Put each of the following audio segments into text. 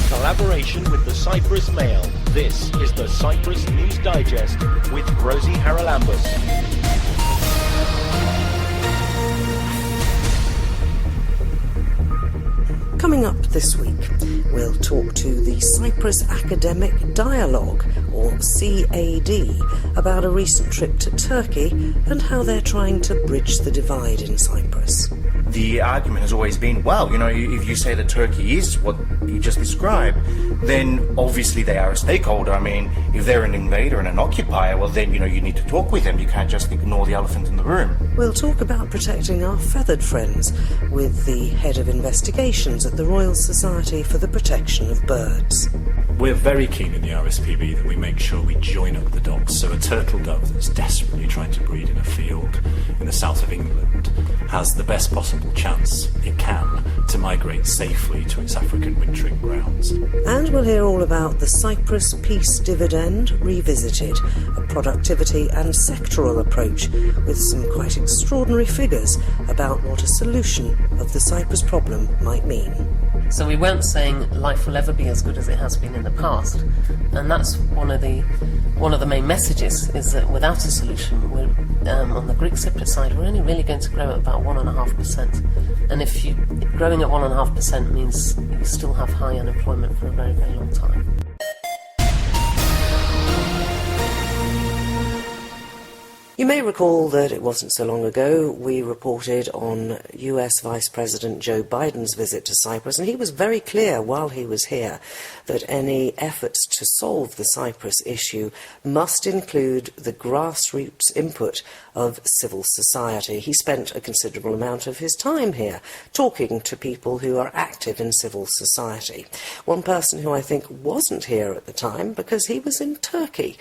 collaboration with the Cyprus Mail. This is the Cyprus News Digest with Rosie Charalambous. Coming up this week, we'll talk to the Cyprus Academic Dialogue, or CAD, about a recent trip to Turkey and how they're trying to bridge the divide in Cyprus. The argument has always been, well, if you say that Turkey is what you just described, then obviously they are a stakeholder. I mean, if they're an invader and an occupier, well then, you need to talk with them. You can't just ignore the elephant in the room. We'll talk about protecting our feathered friends with the head of investigations at the Royal Society for the Protection of Birds. We're very keen in the RSPB that we make sure we join up the dots. So a turtle dove that's desperately trying to breed in a field in the south of England has the best possible chance it can to migrate safely to its African wintering grounds. And we'll hear all about the Cyprus Peace Dividend Revisited, a productivity and sectoral approach with some quite extraordinary figures about what a solution of the Cyprus problem might mean. So we weren't saying life will ever be as good as it has been in the past, and that's one of the main messages, is that without a solution, we're, on the Greek Cypriot side, we're only really going to grow at about 1.5%. And if growing at 1.5% means you still have high unemployment for a very, very long time. You may recall that it wasn't so long ago we reported on US Vice President Joe Biden's visit to Cyprus, and he was very clear while he was here that any efforts to solve the Cyprus issue must include the grassroots input of civil society. He spent a considerable amount of his time here talking to people who are active in civil society. One person who I think wasn't here at the time because he was in Turkey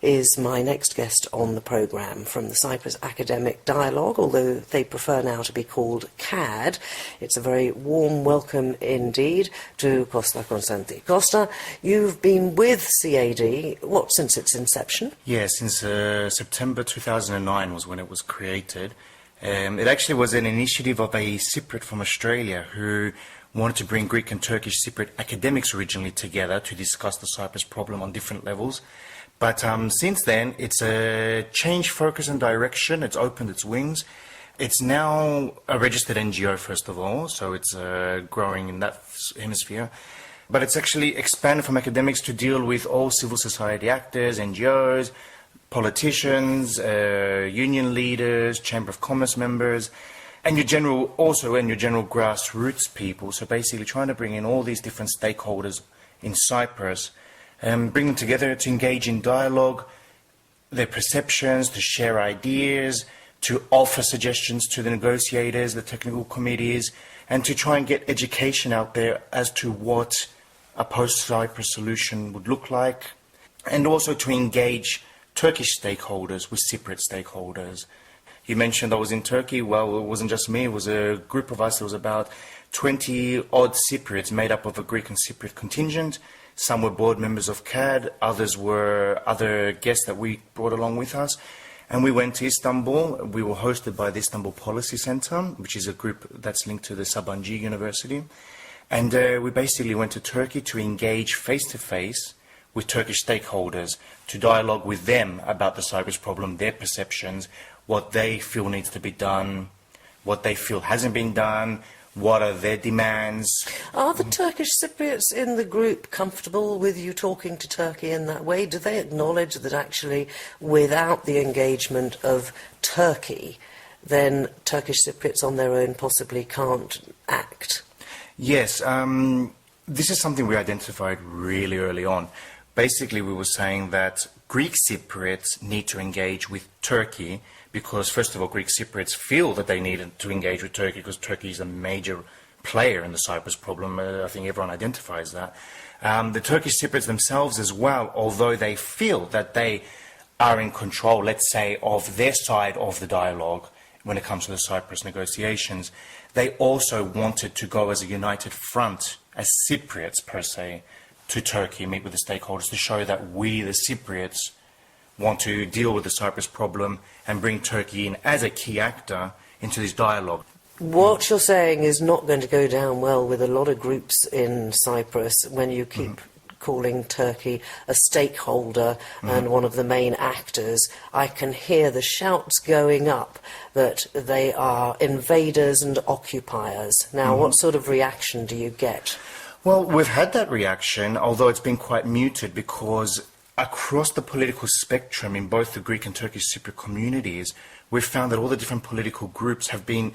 is my next guest on the programme from the Cyprus Academic Dialogue, although they prefer now to be called CAD. It's a very warm welcome indeed to Costa Constanti. Costa, you've been with CAD, since its inception? Yeah, since September 2009 was when it was created. It actually was an initiative of a Cypriot from Australia who wanted to bring Greek and Turkish Cypriot academics originally together to discuss the Cyprus problem on different levels. But since then, it's a changed focus and direction. It's opened its wings. It's now a registered NGO, first of all, so it's growing in that hemisphere. But it's actually expanded from academics to deal with all civil society actors, NGOs, politicians, union leaders, Chamber of Commerce members, and your general grassroots people. So basically trying to bring in all these different stakeholders in Cyprus, bring them together to engage in dialogue, their perceptions, to share ideas, to offer suggestions to the negotiators, the technical committees, and to try and get education out there as to what a post-Cyprus solution would look like, and also to engage Turkish stakeholders with Cypriot stakeholders. You mentioned I was in Turkey. Well, it wasn't just me, it was a group of us. There was about 20-odd Cypriots made up of a Greek and Cypriot contingent. Some were board members of CAD, others were other guests that we brought along with us. And we went to Istanbul. We were hosted by the Istanbul Policy Center, which is a group that's linked to the Sabancı University. And we basically went to Turkey to engage face-to-face with Turkish stakeholders, to dialogue with them about the Cyprus problem, their perceptions, what they feel needs to be done, what they feel hasn't been done, what are their demands. Are the Turkish Cypriots in the group comfortable with you talking to Turkey in that way? Do they acknowledge that actually without the engagement of Turkey, then Turkish Cypriots on their own possibly can't act? Yes, this is something we identified really early on. Basically, we were saying that Greek Cypriots need to engage with Turkey because, first of all, Greek Cypriots feel that they needed to engage with Turkey because Turkey is a major player in the Cyprus problem. I think everyone identifies that. The Turkish Cypriots themselves as well, although they feel that they are in control, let's say, of their side of the dialogue when it comes to the Cyprus negotiations, they also wanted to go as a united front, as Cypriots per se, to Turkey, meet with the stakeholders to show that we, the Cypriots, want to deal with the Cyprus problem and bring Turkey in as a key actor into this dialogue. What you're saying is not going to go down well with a lot of groups in Cyprus when you keep calling Turkey a stakeholder and one of the main actors. I can hear the shouts going up that they are invaders and occupiers. Now, what sort of reaction do you get? Well, we've had that reaction, although it's been quite muted, because across the political spectrum in both the Greek and Turkish Cypriot communities, we've found that all the different political groups have been,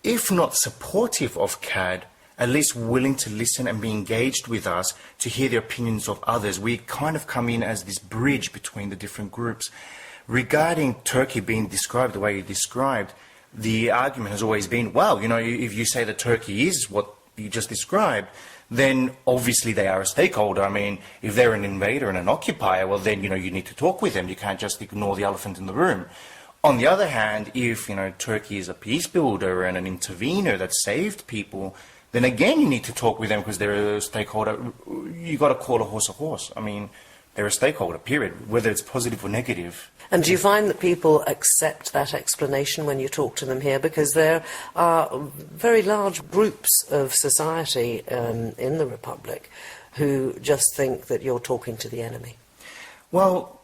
if not supportive of CAD, at least willing to listen and be engaged with us to hear the opinions of others. We kind of come in as this bridge between the different groups. Regarding Turkey being described the way you described, the argument has always been, well, you know, if you say that Turkey is what you just described, then obviously they are a stakeholder. I mean, if they're an invader and an occupier, well then, you know, you need to talk with them. You can't just ignore the elephant in the room. On the other hand, if, you know, Turkey is a peace builder and an intervener that saved people, then again you need to talk with them because they're a stakeholder. You got to call a horse. I mean, they're a stakeholder, period, whether it's positive or negative. And do you find that people accept that explanation when you talk to them here? Because there are very large groups of society in the Republic who just think that you're talking to the enemy. Well,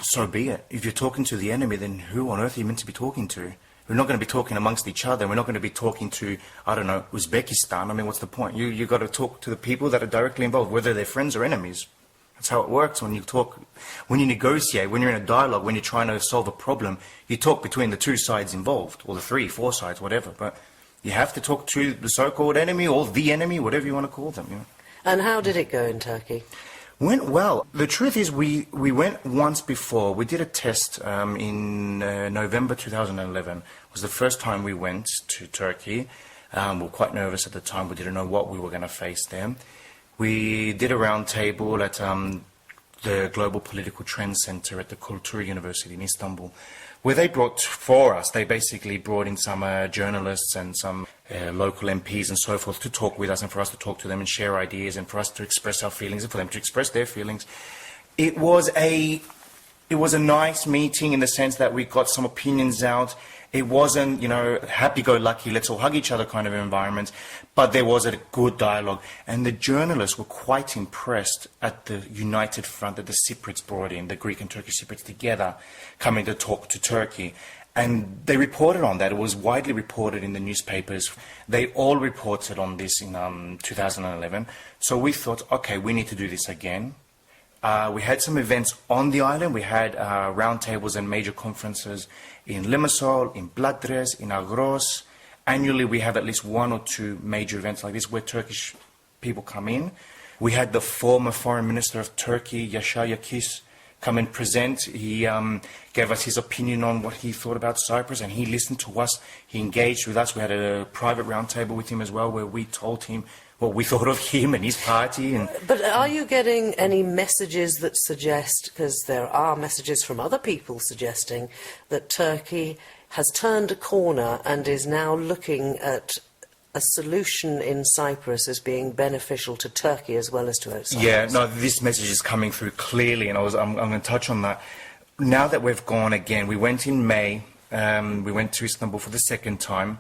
so be it. If you're talking to the enemy, then who on earth are you meant to be talking to? We're not going to be talking amongst each other. We're not going to be talking to, I don't know, Uzbekistan. I mean, what's the point? You got to talk to the people that are directly involved, whether they're friends or enemies. That's how it works when you talk, when you negotiate, when you're in a dialogue, when you're trying to solve a problem, you talk between the two sides involved, or the 3, 4 sides, whatever. But you have to talk to the so-called enemy or the enemy, whatever you want to call them. You know? And how did it go in Turkey? Went well. The truth is we went once before. We did a test in November 2011. It was the first time we went to Turkey. We were quite nervous at the time. We didn't know what we were going to face there. We did a round table at the Global Political Trends Center at the Culture University in Istanbul, where they brought for us, they basically brought in some journalists and some local MPs and so forth to talk with us and for us to talk to them and share ideas and for us to express our feelings and for them to express their feelings. It was a nice meeting in the sense that we got some opinions out. It wasn't, you know, happy-go-lucky, let's all hug each other kind of environment, but there was a good dialogue. And the journalists were quite impressed at the united front that the Cypriots brought in, the Greek and Turkish Cypriots together, coming to talk to Turkey. And they reported on that. It was widely reported in the newspapers. They all reported on this in 2011. So we thought, okay, we need to do this again. We had some events on the island. We had roundtables and major conferences in Limassol, in Bladres, in Agros. Annually, we have at least 1 or 2 major events like this where Turkish people come in. We had the former Foreign Minister of Turkey, Yaşar Yakis, come and present. He gave us his opinion on what he thought about Cyprus, and he listened to us. He engaged with us. We had a private roundtable with him as well, where we told him what we thought of him and his party. But are you getting any messages that suggest, because there are messages from other people suggesting, that Turkey has turned a corner and is now looking at a solution in Cyprus as being beneficial to Turkey as well as to Cyprus? Yeah, no, this message is coming through clearly, and I'm going to touch on that. Now that we've gone again, we went in May, we went to Istanbul for the second time,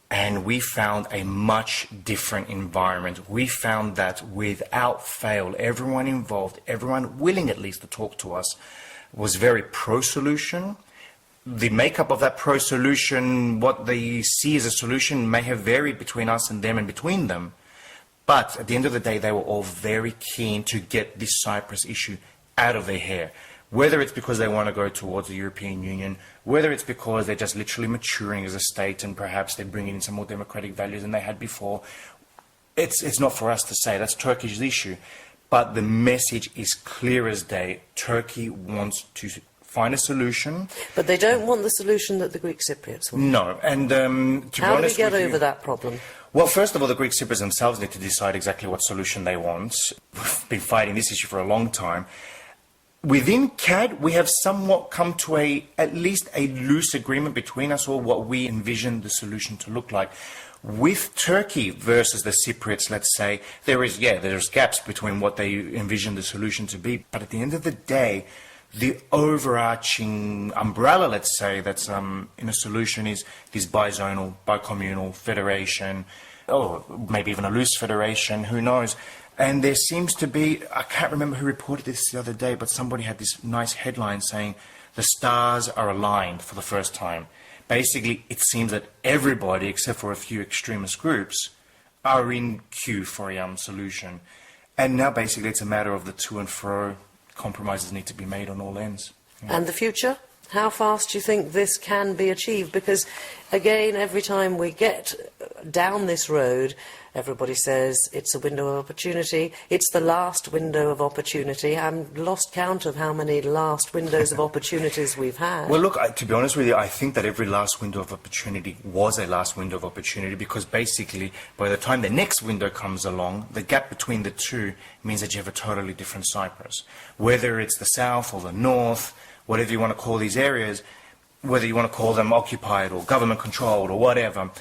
and we found a much different environment. We found that without fail, everyone involved, everyone willing at least to talk to us, was very pro-solution. The makeup of that pro-solution, what they see as a solution, may have varied between us and them and between them. But at the end of the day, they were all very keen to get this Cyprus issue out of their hair. Whether it's because they want to go towards the European Union, whether it's because they're just literally maturing as a state and perhaps they're bringing in some more democratic values than they had before, it's not for us to say. That's Turkey's issue. But the message is clear as day. Turkey wants to find a solution. But they don't want the solution that the Greek Cypriots want. No, and to be honest with you... How do we get over that problem? Well, first of all, the Greek Cypriots themselves need to decide exactly what solution they want. We've been fighting this issue for a long time. Within CAD, we have somewhat come to at least a loose agreement between us all what we envision the solution to look like. With Turkey versus the Cypriots, let's say, there's gaps between what they envision the solution to be. But at the end of the day, the overarching umbrella, let's say, that's in a solution is this bizonal, bicommunal federation, or maybe even a loose federation, who knows. And there seems to be, I can't remember who reported this the other day, but somebody had this nice headline saying the stars are aligned for the first time. Basically, it seems that everybody, except for a few extremist groups, are in queue for a solution. And now basically it's a matter of the to and fro. Compromises need to be made on all ends. Yeah. And the future? How fast do you think this can be achieved? Because, again, every time we get down this road, everybody says it's a window of opportunity. It's the last window of opportunity. I'm lost count of how many last windows of opportunities we've had. Well, look, to be honest with you, I think that every last window of opportunity was a last window of opportunity, because basically, by the time the next window comes along, the gap between the two means that you have a totally different Cyprus. Whether it's the south or the north, whatever you want to call these areas, whether you want to call them occupied or government-controlled or whatever,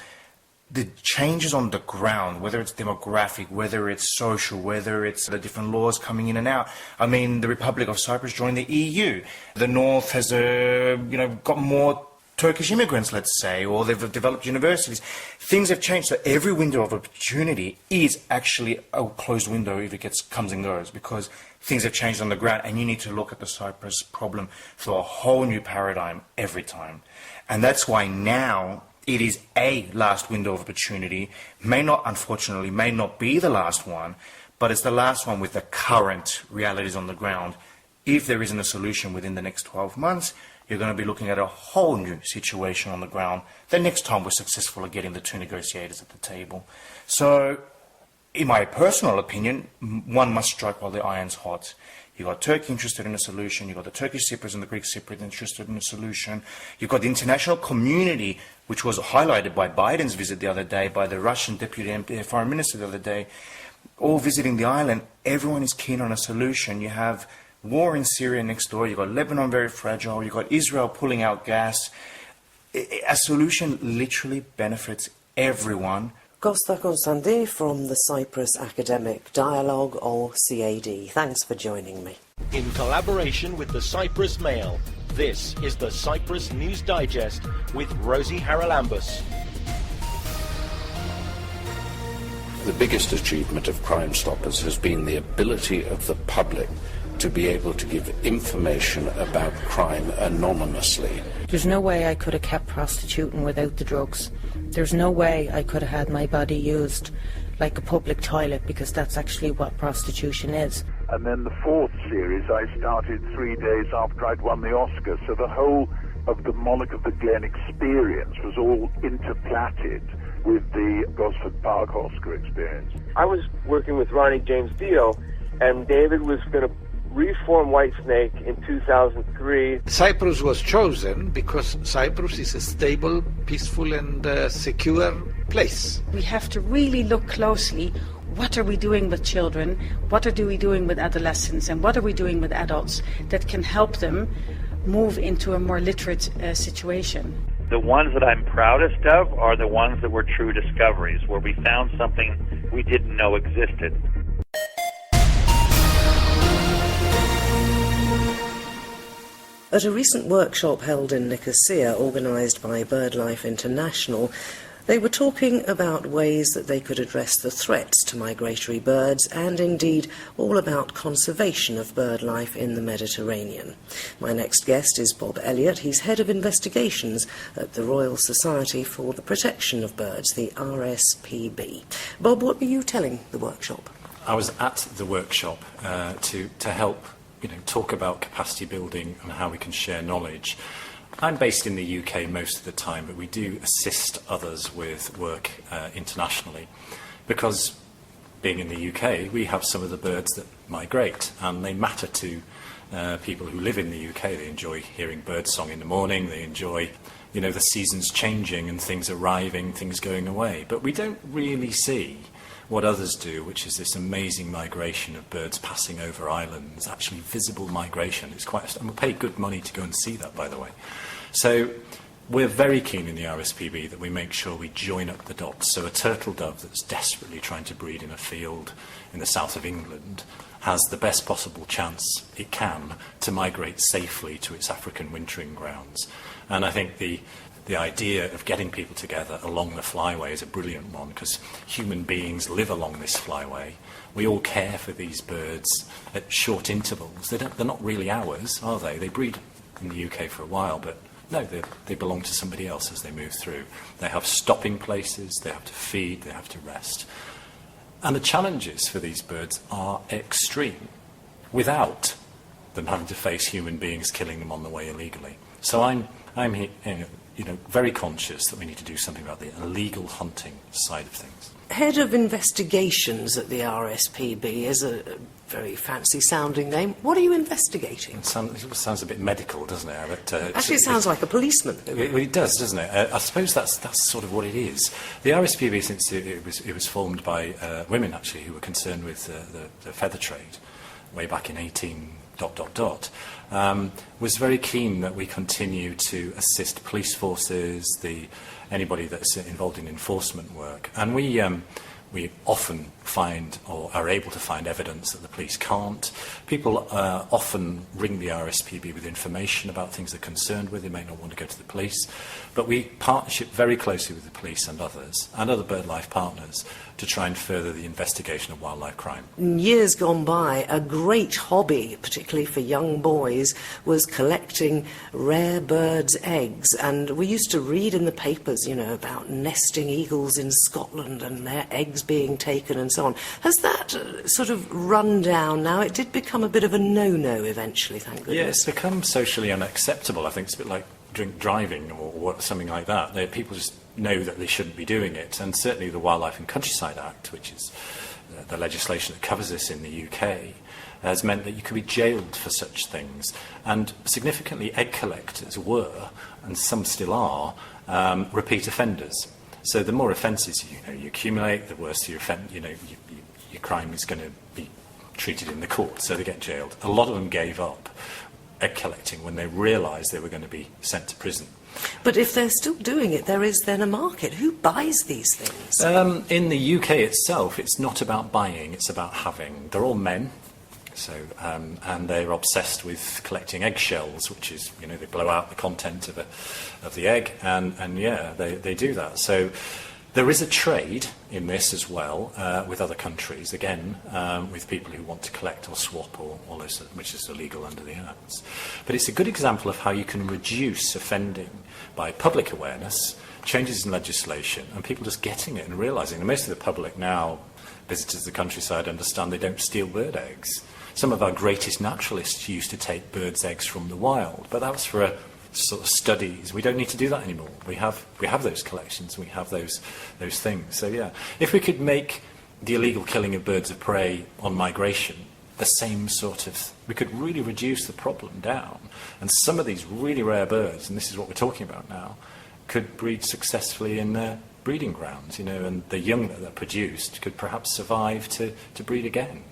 the changes on the ground, whether it's demographic, whether it's social, whether it's the different laws coming in and out. I mean, the Republic of Cyprus joined the EU. The North has, got more Turkish immigrants, let's say, or they've developed universities. Things have changed, so every window of opportunity is actually a closed window if it comes and goes, because things have changed on the ground, and you need to look at the Cyprus problem through a whole new paradigm every time. And that's why now it is a last window of opportunity. Unfortunately, may not be the last one, but it's the last one with the current realities on the ground. If there isn't a solution within the next 12 months, you're going to be looking at a whole new situation on the ground the next time we're successful at getting the two negotiators at the table. So, in my personal opinion, one must strike while the iron's hot. You've got Turkey interested in a solution, you've got the Turkish Cypriots and the Greek Cypriots interested in a solution, you've got the international community, which was highlighted by Biden's visit the other day, by the Russian Deputy Foreign Minister the other day, all visiting the island. Everyone is keen on a solution. You have war in Syria next door, you've got Lebanon very fragile, you've got Israel pulling out gas. A solution literally benefits everyone. Costa Constandi from the Cyprus Academic Dialogue, or CAD. Thanks for joining me. In collaboration with the Cyprus Mail, this is the Cyprus News Digest with Rosie Charalambous. The biggest achievement of Crime Stoppers has been the ability of the public to be able to give information about crime anonymously. There's no way I could have kept prostituting without the drugs. There's no way I could have had my body used like a public toilet, because that's actually what prostitution is. And then the fourth series I started 3 days after I'd won the Oscar, so the whole of the Monarch of the Glen experience was all interplatted with the Gosford Park Oscar experience. I was working with Ronnie James Dio, and David was going to reform Whitesnake in 2003. Cyprus was chosen because Cyprus is a stable, peaceful and secure place. We have to really look closely. What are we doing with children? What are we doing with adolescents? And what are we doing with adults that can help them move into a more literate situation? The ones that I'm proudest of are the ones that were true discoveries, where we found something we didn't know existed. At a recent workshop held in Nicosia, organised by BirdLife International, they were talking about ways that they could address the threats to migratory birds, and indeed all about conservation of bird life in the Mediterranean. My next guest is Bob Elliott. He's Head of Investigations at the Royal Society for the Protection of Birds, the RSPB. Bob, what were you telling the workshop? I was at the workshop to help talk about capacity building and how we can share knowledge. I'm based in the UK most of the time, but we do assist others with work internationally, because being in the UK, we have some of the birds that migrate, and they matter to people who live in the UK. They enjoy hearing birdsong in the morning, they enjoy the seasons changing and things arriving, things going away, but we don't really see what others do, which is this amazing migration of birds passing over islands, actually visible migration. It's and we'll pay good money to go and see that, by the way. So we're very keen in the RSPB that we make sure we join up the dots. So a turtle dove that's desperately trying to breed in a field in the south of England has the best possible chance it can to migrate safely to its African wintering grounds. And I think the idea of getting people together along the flyway is a brilliant one, because human beings live along this flyway. We all care for these birds at short intervals. They're not really ours, are they? They breed in the UK for a while, but no, they belong to somebody else as they move through. They have stopping places, they have to feed, they have to rest. And the challenges for these birds are extreme, without them having to face human beings killing them on the way illegally. So I'm very conscious that we need to do something about the illegal hunting side of things. Head of Investigations at the RSPB is a very fancy-sounding name. What are you investigating? It sounds a bit medical, doesn't it? But, actually, it sounds like a policeman. It does, doesn't it? I suppose that's sort of what it is. The RSPB, since it was formed by women, actually, who were concerned with the feather trade way back in 18... was very keen that we continue to assist police forces, anybody that's involved in enforcement work. And we often find, or are able to find, evidence that the police can't. People often ring the RSPB with information about things they're concerned with. They may not want to go to the police. But we partnership very closely with the police and others, and other BirdLife partners, to try and further the investigation of wildlife crime. In years gone by, a great hobby, particularly for young boys, was collecting rare birds' eggs. And we used to read in the papers, about nesting eagles in Scotland and their eggs being taken and so on. Has that sort of run down now? It did become a bit of a no-no eventually, thank goodness. Yeah, it's become socially unacceptable. I think it's a bit like drink driving or something like that. People just know that they shouldn't be doing it. And certainly the Wildlife and Countryside Act, which is the legislation that covers this in the UK, has meant that you could be jailed for such things. And significantly, egg collectors were, and some still are, repeat offenders. So the more offences you accumulate, the worse your crime is going to be treated in the court. So they get jailed. A lot of them gave up egg collecting when they realised they were going to be sent to prison. But if they're still doing it, there is then a market. Who buys these things? In the UK itself, it's not about buying, it's about having. They're all men, and they're obsessed with collecting eggshells, which is, they blow out the content of the egg, and they do that. So there is a trade in this as well, with other countries, again, with people who want to collect or swap or all this, which is illegal under the Acts. But it's a good example of how you can reduce offending by public awareness, changes in legislation, and people just getting it and realising. And most of the public now, visitors to the countryside, understand they don't steal bird eggs. Some of our greatest naturalists used to take birds' eggs from the wild, but that was for sort of studies. We don't need to do that anymore. We have those collections, we have those things. So yeah, if we could make the illegal killing of birds of prey on migration the same sort of, we could really reduce the problem down. And some of these really rare birds, and this is what we're talking about now, could breed successfully in their breeding grounds, and the young that are produced could perhaps survive to breed again.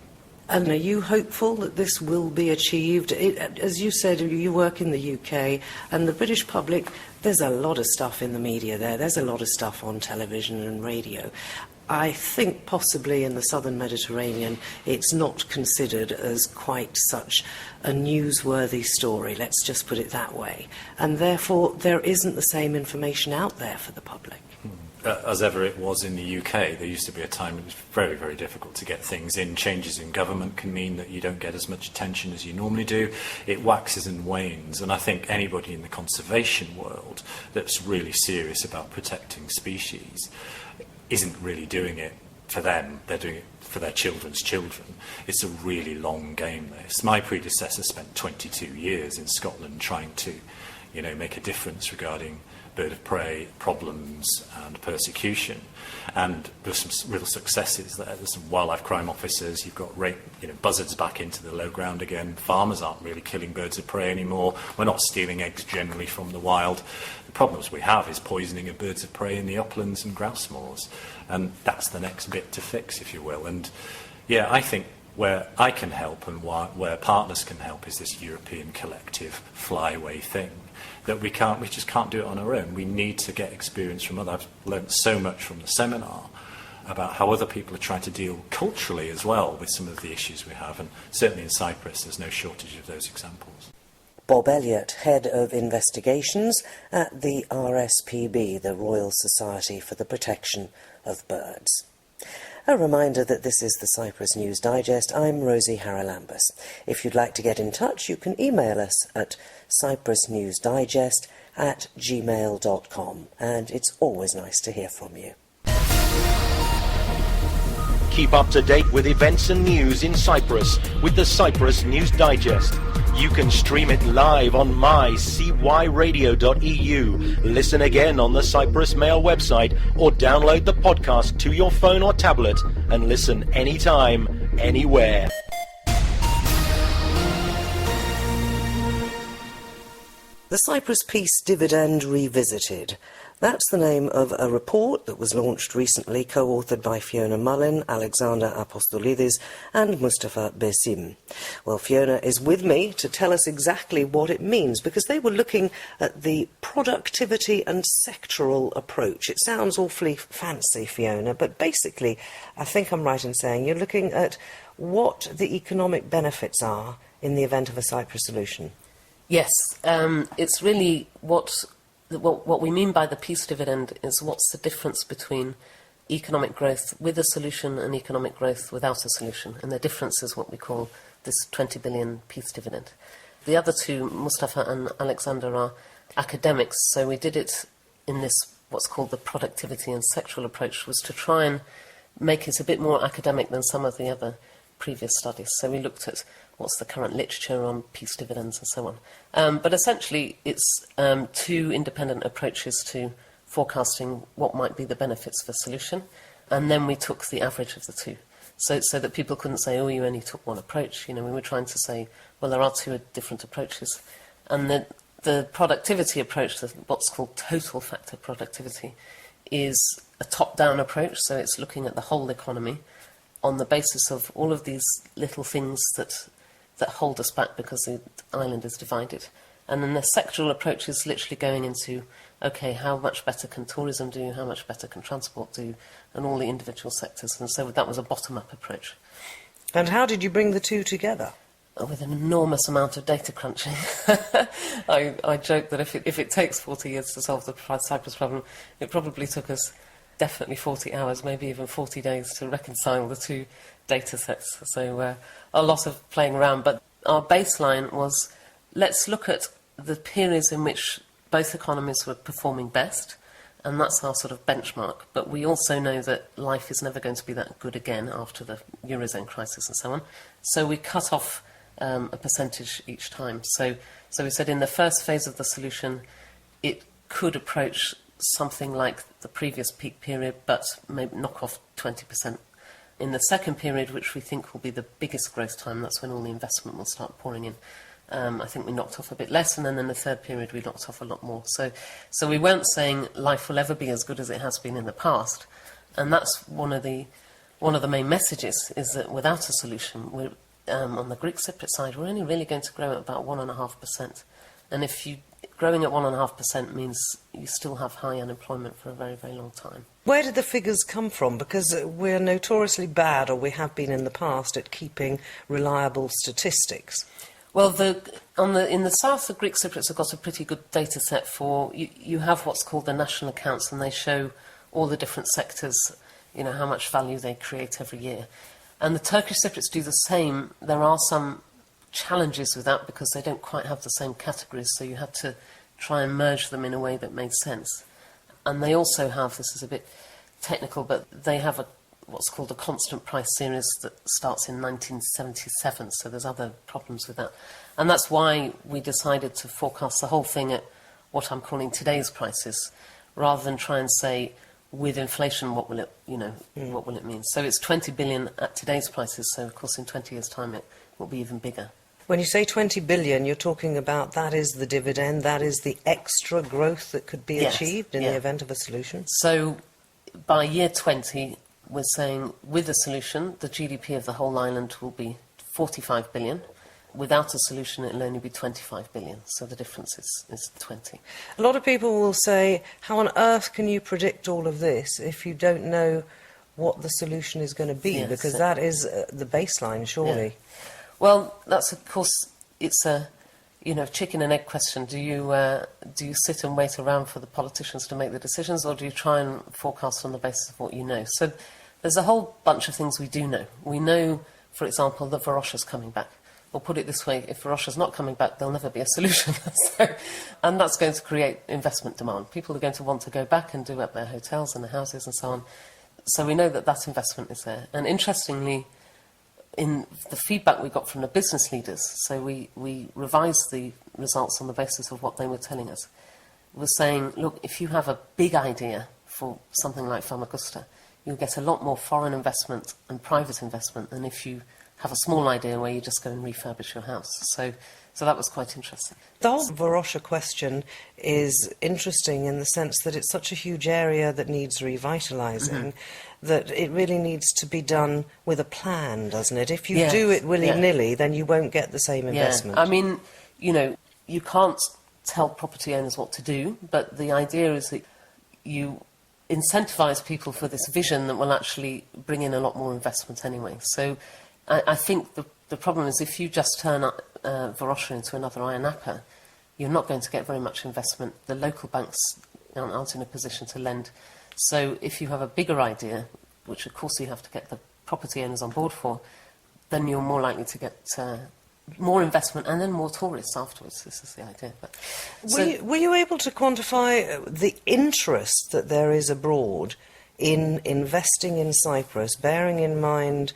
And are you hopeful that this will be achieved? As you said, you work in the UK, and the British public, there's a lot of stuff in the media there. There's a lot of stuff on television and radio. I think possibly in the southern Mediterranean, it's not considered as quite such a newsworthy story, let's just put it that way. And therefore, there isn't the same information out there for the public. As ever it was in the UK, there used to be a time it was very, very difficult to get things in. Changes in government can mean that you don't get as much attention as you normally do. It waxes and wanes, and I think anybody in the conservation world that's really serious about protecting species isn't really doing it for them. They're doing it for their children's children. It's a really long game, this. My predecessor spent 22 years in Scotland trying to, make a difference regarding bird of prey problems and persecution, and there's some real successes there. There's some wildlife crime officers. You've got buzzards back into the low ground again. Farmers aren't really killing birds of prey anymore. We're not stealing eggs generally from the wild. The problems we have is poisoning of birds of prey in the uplands and grouse moors, and that's the next bit to fix, if you will. And yeah, I think where I can help and where partners can help is this European collective flyway thing. That we just can't do it on our own. We need to get experience from others. I've learned so much from the seminar, about how other people are trying to deal culturally as well with some of the issues we have. And certainly in Cyprus, there's no shortage of those examples. Bob Elliott, Head of Investigations at the RSPB, the Royal Society for the Protection of Birds. A reminder that this is the Cyprus News Digest. I'm Rosie Charalambous. If you'd like to get in touch, you can email us at cyprusnewsdigest@gmail.com, and it's always nice to hear from you. Keep up to date with events and news in Cyprus with the Cyprus News Digest. You can stream it live on mycyradio.eu, listen again on the Cyprus Mail website, or download the podcast to your phone or tablet and listen anytime, anywhere. The Cyprus Peace Dividend Revisited. That's the name of a report that was launched recently, co-authored by Fiona Mullin, Alexander Apostolidis and Mustafa Besim. Well, Fiona is with me to tell us exactly what it means, because they were looking at the productivity and sectoral approach. It sounds awfully fancy, Fiona, but basically, I think I'm right in saying you're looking at what the economic benefits are in the event of a Cyprus solution. Yes, it's really what we mean by the peace dividend is what's the difference between economic growth with a solution and economic growth without a solution. And the difference is what we call this 20 billion peace dividend. The other two, Mustafa and Alexander, are academics, so we did it in this what's called the productivity and sectoral approach, was to try and make it a bit more academic than some of the other previous studies. So we looked at what's the current literature on peace dividends and so on. But essentially, it's two independent approaches to forecasting what might be the benefits of a solution, and then we took the average of the two. So that people couldn't say, oh, you only took one approach. We were trying to say, well, there are two different approaches. And the productivity approach, what's called total factor productivity, is a top-down approach, so it's looking at the whole economy on the basis of all of these little things that hold us back because the island is divided. And then the sectoral approach is literally going into, okay, how much better can tourism do, how much better can transport do, and all the individual sectors. And so that was a bottom-up approach. And how did you bring the two together? With an enormous amount of data crunching. I joke that if it takes 40 years to solve the Cyprus problem, it probably took us definitely 40 hours, maybe even 40 days to reconcile the two data sets. So a lot of playing around. But our baseline was, let's look at the periods in which both economies were performing best, and that's our sort of benchmark. But we also know that life is never going to be that good again after the Eurozone crisis and so on. So we cut off a percentage each time. So we said in the first phase of the solution, it could approach something like the previous peak period, but maybe knock off 20%. In the second period, which we think will be the biggest growth time, that's when all the investment will start pouring in. I think we knocked off a bit less, and then in the third period we knocked off a lot more. So we weren't saying life will ever be as good as it has been in the past, and that's one of the main messages, is that without a solution, we're, on the Greek Cypriot side, we're only really going to grow at about 1.5%. And growing at 1.5% means you still have high unemployment for a very, very long time. Where did the figures come from? Because we're notoriously bad, or we have been in the past, at keeping reliable statistics. Well, in the south, the Greek Cypriots have got a pretty good data set for... You have what's called the national accounts, and they show all the different sectors, how much value they create every year. And the Turkish Cypriots do the same. There are some challenges with that because they don't quite have the same categories, so you had to try and merge them in a way that made sense. And they also have, this is a bit technical, but they have what's called a constant price series that starts in 1977, so there's other problems with that. And that's why we decided to forecast the whole thing at what I'm calling today's prices, rather than try and say, with inflation, what will it mean? So it's 20 billion at today's prices, so of course in 20 years' time it will be even bigger. When you say 20 billion, you're talking about that is the dividend, that is the extra growth that could be achieved in the event of a solution? So by year 20, we're saying with a solution, the GDP of the whole island will be 45 billion. Without a solution, it'll only be 25 billion. So the difference is 20. A lot of people will say, how on earth can you predict all of this if you don't know what the solution is going to be, Yes. because that is the baseline, surely. Yeah. Well, that's of course, it's a chicken and egg question. Do you sit and wait around for the politicians to make the decisions, or do you try and forecast on the basis of what you know? So there's a whole bunch of things we do know. We know, for example, that Varosha's coming back. Or put it this way, if Varosha's not coming back, there'll never be a solution. And that's going to create investment demand. People are going to want to go back and do up their hotels and their houses and so on. So we know that that investment is there. And interestingly, in the feedback we got from the business leaders, so we revised the results on the basis of what they were telling us, was saying, look, if you have a big idea for something like Famagusta, you'll get a lot more foreign investment and private investment than if you have a small idea where you just go and refurbish your house. So that was quite interesting. The whole Varosha question is interesting in the sense that it's such a huge area that needs revitalising, that it really needs to be done with a plan, doesn't it? If you do it willy-nilly, then you won't get the same investment. I mean, you can't tell property owners what to do, but the idea is that you incentivise people for this vision that will actually bring in a lot more investment anyway. So I think the problem is if you just turn Varosha into another Ayia Napa, you're not going to get very much investment. The local banks aren't in a position to lend. So if you have a bigger idea, which of course you have to get the property owners on board for, then you're more likely to get more investment and then more tourists afterwards. This is the idea. But, were you able to quantify the interest that there is abroad in investing in Cyprus, bearing in mind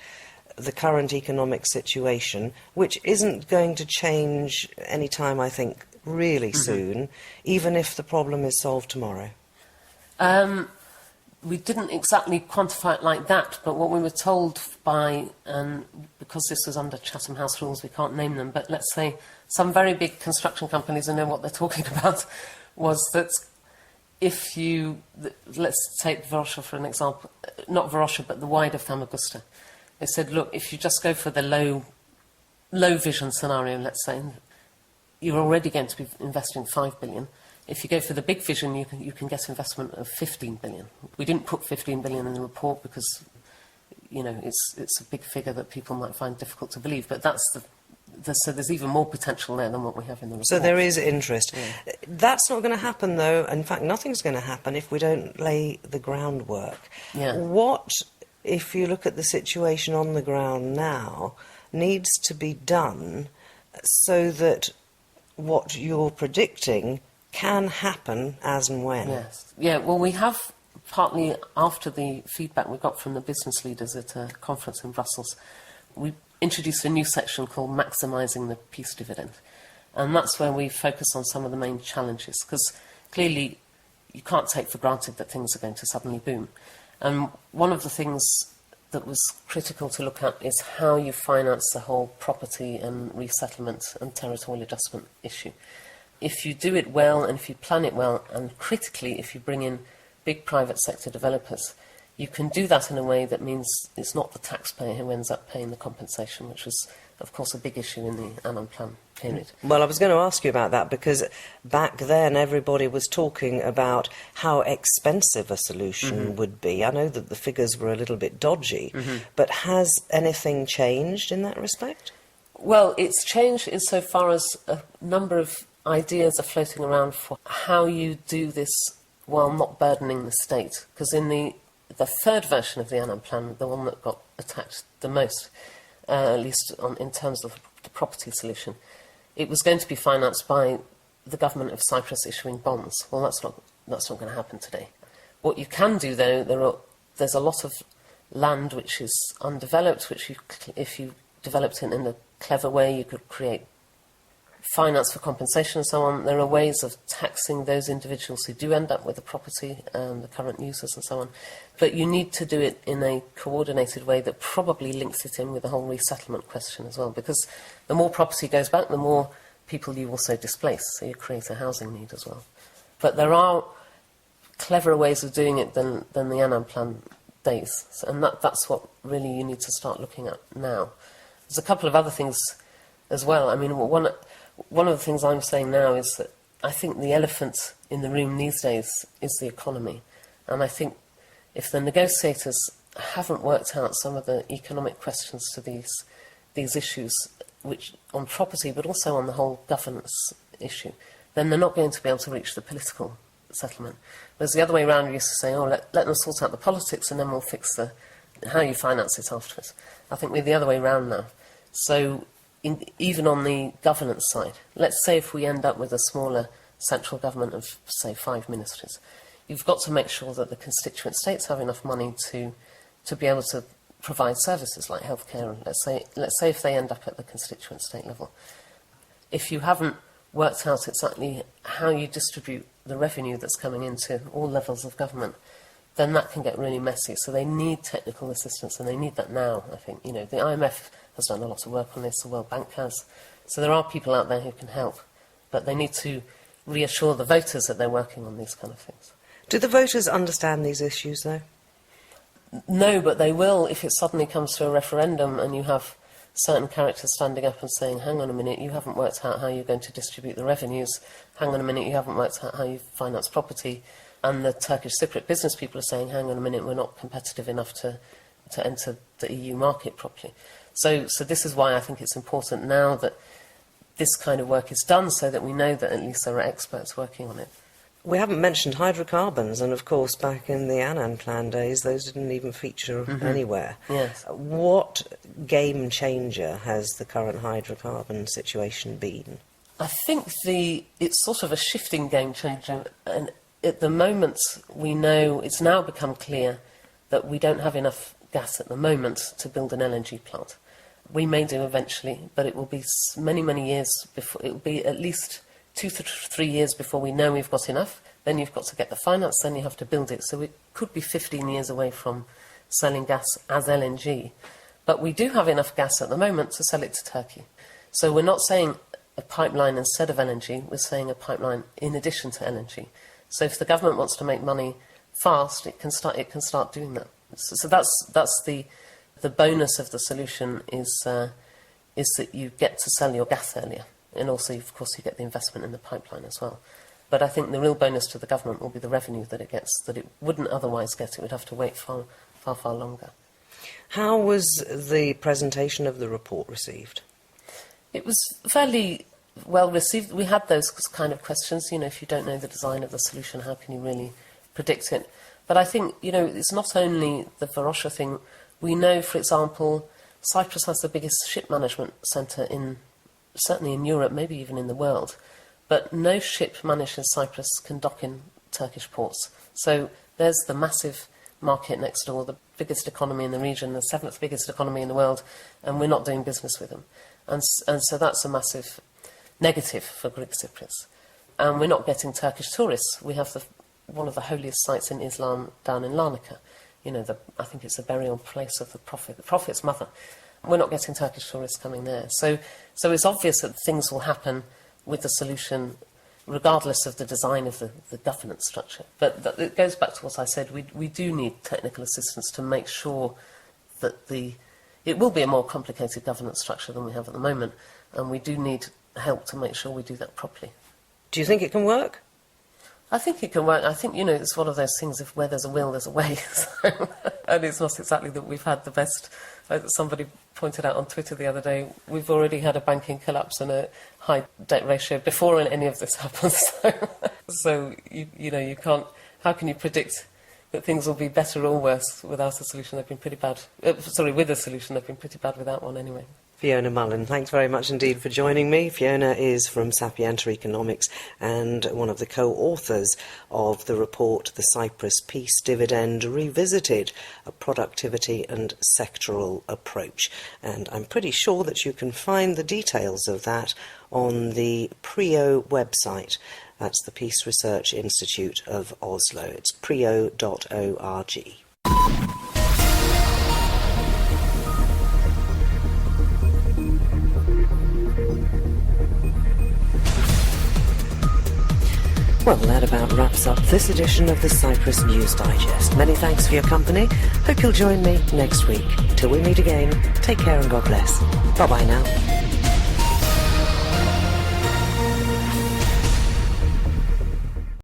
the current economic situation, which isn't going to change any time, I think, really soon, even if the problem is solved tomorrow? We didn't exactly quantify it like that, but what we were told by, because this was under Chatham House rules, we can't name them, but let's say some very big construction companies who know what they're talking about, was that if you, let's take Varosha for an example, not Varosha, but the wider Famagusta. They said, look, if you just go for the low vision scenario, let's say, you're already going to be investing 5 billion. If you go for the big vision, you can get investment of 15 billion. We didn't put 15 billion in the report because, it's a big figure that people might find difficult to believe. But so there's even more potential there than what we have in the report. So there is interest. Yeah. That's not going to happen, though. In fact, nothing's going to happen if we don't lay the groundwork. Yeah. What, if you look at the situation on the ground now, needs to be done so that what you're predicting can happen as and when? Yes. Yeah, well, we have, partly after the feedback we got from the business leaders at a conference in Brussels, we introduced a new section called Maximising the Peace Dividend. And that's where we focus on some of the main challenges, because clearly you can't take for granted that things are going to suddenly boom. And one of the things that was critical to look at is how you finance the whole property and resettlement and territorial adjustment issue. If you do it well and if you plan it well, and critically if you bring in big private sector developers, you can do that in a way that means it's not the taxpayer who ends up paying the compensation, which was, of course, a big issue in the Annan Plan period. Well, I was going to ask you about that, because back then everybody was talking about how expensive a solution would be. I know that the figures were a little bit dodgy, but has anything changed in that respect? Well, it's changed insofar as a number of ideas are floating around for how you do this while not burdening the state. Because in the third version of the Annan Plan, the one that got attacked the most, at least in terms of the property solution, it was going to be financed by the government of Cyprus issuing bonds. Well, that's not going to happen today. What you can do, though, there's a lot of land which is undeveloped, which if you developed it in a clever way, you could create finance for compensation and so on. There are ways of taxing those individuals who do end up with the property, the current users and so on. But you need to do it in a coordinated way that probably links it in with the whole resettlement question as well, because the more property goes back, the more people you also displace, so you create a housing need as well. But there are cleverer ways of doing it than the Annan Plan days, and that's what really you need to start looking at now. There's a couple of other things as well. I mean, one of the things I'm saying now is that I think the elephant in the room these days is the economy. And I think if the negotiators haven't worked out some of the economic questions to these issues, which on property, but also on the whole governance issue, then they're not going to be able to reach the political settlement. Whereas the other way around, we used to say, let them sort out the politics and then we'll fix how you finance it afterwards. I think we're the other way around now. So even on the governance side, let's say if we end up with a smaller central government of, say, 5 ministries, you've got to make sure that the constituent states have enough money to be able to provide services like healthcare. Let's say if they end up at the constituent state level. If you haven't worked out exactly how you distribute the revenue that's coming into all levels of government, then that can get really messy. So they need technical assistance, and they need that now, I think. The IMF has done a lot of work on this, the World Bank has. So there are people out there who can help, but they need to reassure the voters that they're working on these kind of things. Do the voters understand these issues, though? No, but they will if it suddenly comes to a referendum and you have certain characters standing up and saying, hang on a minute, you haven't worked out how you're going to distribute the revenues, hang on a minute, you haven't worked out how you finance property, and the Turkish Cypriot business people are saying, hang on a minute, we're not competitive enough to enter the EU market properly. So this is why I think it's important now that this kind of work is done, so that we know that at least there are experts working on it. We haven't mentioned hydrocarbons, and of course back in the Annan Plan days those didn't even feature anywhere. Yes. What game changer has the current hydrocarbon situation been? I think it's sort of a shifting game changer, and at the moment we know it's now become clear that we don't have enough gas at the moment to build an LNG plant. We may do eventually, but it will be many, many years before. It will be at least 2 to 3 years before we know we've got enough. Then you've got to get the finance, then you have to build it. So it could be 15 years away from selling gas as LNG. But we do have enough gas at the moment to sell it to Turkey. So we're not saying a pipeline instead of LNG, we're saying a pipeline in addition to LNG. So if the government wants to make money fast, it can start doing that. So that's the bonus of the solution is that you get to sell your gas earlier. And also, of course, you get the investment in the pipeline as well. But I think the real bonus to the government will be the revenue that it gets, that it wouldn't otherwise get. It would have to wait far, far, far longer. How was the presentation of the report received? It was fairly well received. We had those kind of questions, if you don't know the design of the solution, how can you really predict it? But I think, it's not only the Varosha thing. We know, for example, Cyprus has the biggest ship management centre certainly in Europe, maybe even in the world. But no ship managed in Cyprus can dock in Turkish ports. So there's the massive market next door, the biggest economy in the region, the 7th biggest economy in the world, and we're not doing business with them. And so that's a massive negative for Greek Cypriots. And we're not getting Turkish tourists. We have one of the holiest sites in Islam down in Larnaca. I think it's the burial place of the Prophet's mother. We're not getting Turkish tourists coming there. So it's obvious that things will happen with the solution regardless of the design of the governance structure. But it goes back to what I said. We do need technical assistance to make sure that it will be a more complicated governance structure than we have at the moment, and we do need help to make sure we do that properly. Do you think it can work? I think it can work. I think, it's one of those things, where there's a will, there's a way. And it's not exactly that we've had the best. Somebody pointed out on Twitter the other day, we've already had a banking collapse and a high debt ratio before any of this happens. So you can't. How can you predict that things will be better or worse without a solution? They've been pretty bad. With a solution, they've been pretty bad without one anyway. Fiona Mullen, thanks very much indeed for joining me. Fiona is from Sapienta Economics and one of the co-authors of the report, The Cyprus Peace Dividend Revisited, a productivity and sectoral approach. And I'm pretty sure that you can find the details of that on the PRIO website. That's the Peace Research Institute of Oslo. It's prio.org. Well, that about wraps up this edition of the Cyprus News Digest. Many thanks for your company. Hope you'll join me next week. Till we meet again, take care and God bless. Bye-bye now.